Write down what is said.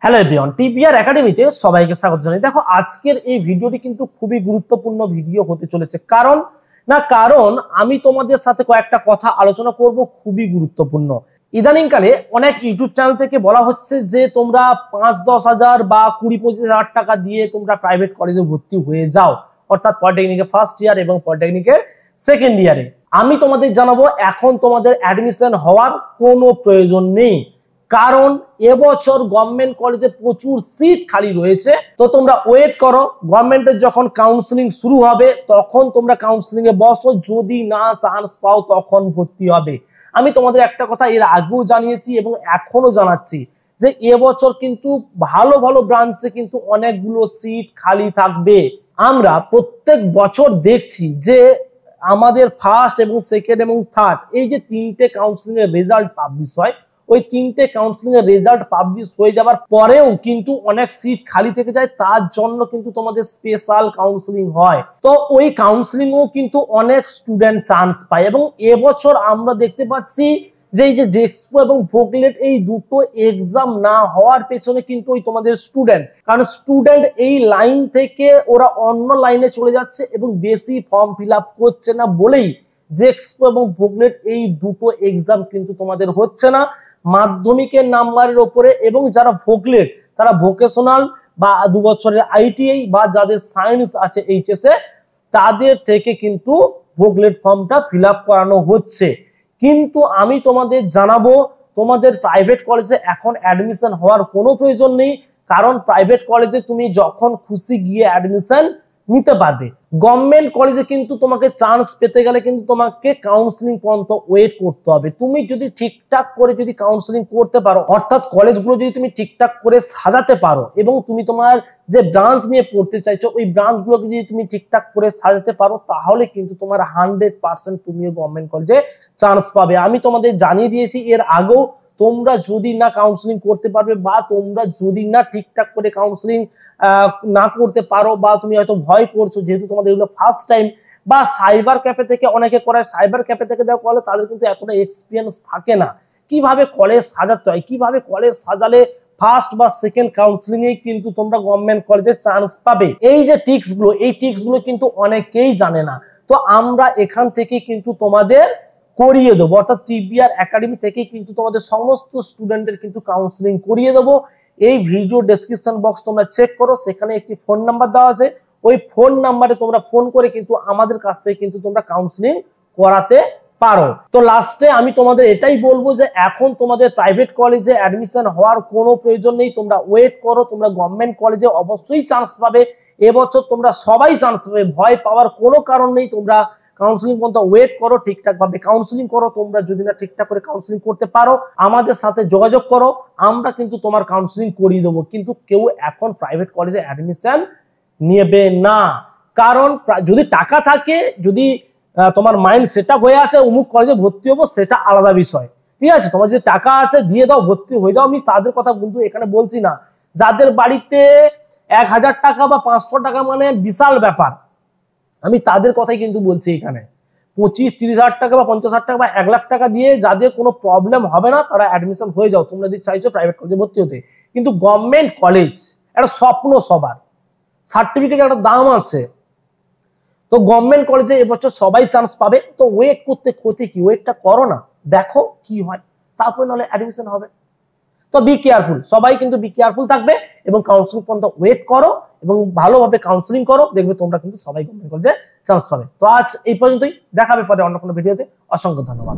Hello everyone, TPR একাডেমিতে সবাইকে স্বাগত জানাই। দেখো, আজকের এই ভিডিওটি কিন্তু খুবই গুরুত্বপূর্ণ ভিডিও হতে চলেছে। কারণ আমি তোমাদের সাথে কয়েকটা কথা আলোচনা করব, খুবই গুরুত্বপূর্ণ। ইদানিংকালে অনেক ইউটিউব চ্যানেল থেকে বলা হচ্ছে যে তোমরা ৫-১০ হাজার বা ২০-২৫ হাজার টাকা দিয়ে তোমরা প্রাইভেট কলেজে ভর্তি হয়ে যাও, অর্থাৎ পলিটেকনিকের ফার্স্ট ইয়ার এবং পলিটেকনিকের সেকেন্ড ইয়ারে। আমি তোমাদের জানাবো, এখন তোমাদের অ্যাডমিশন হওয়ার কোনো প্রয়োজন নেই। কারণ এবছর গভর্নমেন্ট কলেজে প্রচুর সিট খালি রয়েছে। তো তোমরা ওয়েট করো, গভর্নমেন্টের যখন কাউন্সিলিং শুরু হবে তখন তোমরা কাউন্সিলিং এ বসো, যদি না চান্স পাও তখন ভর্তি হবে। আমি তোমাদের একটা কথা এর আগেও জানিয়েছি এবং এখনো জানাচ্ছি যে এবছর কিন্তু ভালো ভালো ব্রাঞ্চে কিন্তু অনেকগুলো সিট খালি থাকবে। আমরা প্রত্যেক বছর দেখছি যে আমাদের ফার্স্ট এবং সেকেন্ড এবং থার্ড এই যে তিনটে কাউন্সিলিং এর রেজাল্ট পাবলিশ হয়, ওই তিনটে কাউন্সিলিং এর রেজাল্ট পাবলিশ হয়ে যাবার পরেও কিন্তু অনেক সিট খালি থেকে যায়। তার জন্য কিন্তু তোমাদের স্পেশাল কাউন্সিলিং হয়। তো ওই কাউন্সিলিংও কিন্তু অনেক স্টুডেন্ট চান্স পায় এবং এবছর আমরা দেখতে পাচ্ছি যে এই যে জেক্সপো এবং ভোগলেট এই দুটো এক্সাম না হওয়ার পেছনে কিন্তু ওই তোমাদের স্টুডেন্ট, কারণ স্টুডেন্ট এই লাইন থেকে ওরা অন্য লাইনে চলে যাচ্ছে এবং বেশি ফর্ম ফিল আপ করছে না বলেই জেক্সপো এবং ভোগলেট এই দুটো এক্সাম কিন্তু তোমাদের হচ্ছে না মাধ্যমিকের নাম্বারের উপরে। এবং যারা ভোগলেট তারা ভোকেশনাল বা 2 বছরের আইটিআই বা যাদের সায়েন্স আছে এইচএসএ তাদের থেকে কিন্তু ভোগলেট ফর্মটা ফিল আপ করানো হচ্ছে। কিন্তু আমি তোমাদের জানাবো, তোমাদের প্রাইভেট কলেজে এখন অ্যাডমিশন হওয়ার কোনো প্রয়োজন নেই। কারণ প্রাইভেট কলেজে তুমি যখন খুশি গিয়ে অ্যাডমিশন নিতে পারবে। গভর্নমেন্ট কলেজে কিন্তু তোমাকে চান্স পেতে গেলে কিন্তু তোমাকে কাউন্সিলিং পর্যন্ত ওয়েট করতে হবে। তুমি যদি ঠিকঠাক করে যদি কাউন্সিলিং করতে পারো, অর্থাৎ কলেজগুলো যদি তুমি ঠিকঠাক করে সাজাতে পারো এবং তুমি তোমার যে ব্রাঞ্চ নিয়ে পড়তে চাইছো ওই ব্রাঞ্চগুলোকে যদি তুমি ঠিকঠাক করে সাজাতে পারো, তাহলে কিন্তু তোমার 100% তুমিও গভর্নমেন্ট কলেজে চান্স পাবে। আমি তোমাদের জানিয়ে দিয়েছি এর আগেও, তোমরা যদি না কাউন্সিলিং করতে পারবে বা তোমরা যদি না ঠিকঠাক করে কাউন্সিলিং না করতে পারো বা তুমি হয়তো ভয় করছো যেহেতু তোমাদের এগুলো ফার্স্ট টাইম, বা সাইবার ক্যাফে থেকে অনেকে করায়, সাইবার ক্যাফে থেকে দেওয়া কলেজ তাদের কিন্তু এতটা এক্সপিরিয়েন্স থাকে না কিভাবে কলেজ সাজাতে হয়, কিভাবে কলেজ সাজালে ফার্স্ট বা সেকেন্ড কাউন্সিলিং এ কিন্তু তোমরা গভর্নমেন্ট কলেজে চান্স পাবে। এই যে টিপস গুলো, এই টিপস গুলো কিন্তু অনেকেই জানে না। তো আমরা এখান থেকে কিন্তু তোমাদের করিয়ে দেবো, অর্থাৎ টিপিআর একাডেমি থেকে কিন্তু তোমাদের সমস্ত স্টুডেন্টের কিন্তু কাউন্সিলিং করিয়ে দেবো। এই ভিডিও ডেসক্রিপশন বক্স তোমরা চেক করো, সেখানে একটি ফোন নাম্বার দেওয়া আছে। ওই ফোন নাম্বারে তোমরা ফোন করে কিন্তু আমাদের কাছ থেকে কিন্তু তোমরা কাউন্সিলিং করাতে পারো। তো লাস্টে আমি তোমাদের এটাই বলবো যে এখন তোমাদের প্রাইভেট কলেজে অ্যাডমিশন হওয়ার কোনো প্রয়োজন নেই। তোমরা ওয়েট করো, তোমরা গভর্নমেন্ট কলেজে অবশ্যই চান্স পাবে। এবছর তোমরা সবাই চান্স পাবে, ভয় পাওয়ার কোনো কারণ নেই। তোমরা কাউন্সিলিং পর্যন্ত ওয়েট করো, ঠিকঠাক ভাবে কাউন্সিলিং করো। তোমরা যদি না ঠিকঠাক করে কাউন্সিলিং করতে পারো আমাদের সাথে যোগাযোগ করো, আমরা কিন্তু তোমার কাউন্সিলিং করিয়ে দেবো। কিন্তু কেউ এখন প্রাইভেট কলেজে অ্যাডমিশন নেবে না, কারণ যদি টাকা থাকে, যদি তোমার মাইন্ড সেট আপ হয়ে আছে অমুক কলেজে ভর্তি হবো, সেটা আলাদা বিষয়, ঠিক আছে। তোমার যদি টাকা আছে দিয়ে দাও, ভর্তি হয়ে যাও। আমি তাদের কথা কিন্তু এখানে বলছি না। যাদের বাড়িতে 1000 টাকা বা 500 টাকা মানে বিশাল ব্যাপার, আমি তাদের কথাই কিন্তু বলছি। এখানে 25-30 হাজার টাকা বা 50 হাজার টাকা বা 1 লাখ টাকা দিয়ে যাদের কোনো প্রবলেম হবে না তারা অ্যাডমিশন হয়ে যাও, তোমরা যদি চাইছো প্রাইভেট কলেজে ভর্তি হতে। কিন্তু গভর্নমেন্ট কলেজ একটা স্বপ্ন সবার, সার্টিফিকেট একটা দাম আছে। তো গভর্নমেন্ট কলেজে এবছর সবাই চান্স পাবে। তো ওয়েট করতে ক্ষতি কি, ওয়েটটা করো না, দেখো কি হয়, তারপরে নাহলে অ্যাডমিশন হবে। তো বি কেয়ারফুল, সবাই কিন্তু বি কেয়ারফুল থাকবে এবং কাউন্সিলিং পর্যন্ত ওয়েট করো এবং ভালোভাবে কাউন্সিলিং করো, দেখবে তোমরা কিন্তু সবাই গভর্নমেন্ট কলেজে চান্স পাবে। তো আজ এই পর্যন্তই, দেখা হবে পরে অন্য কোনো ভিডিওতে। অসংখ্য ধন্যবাদ।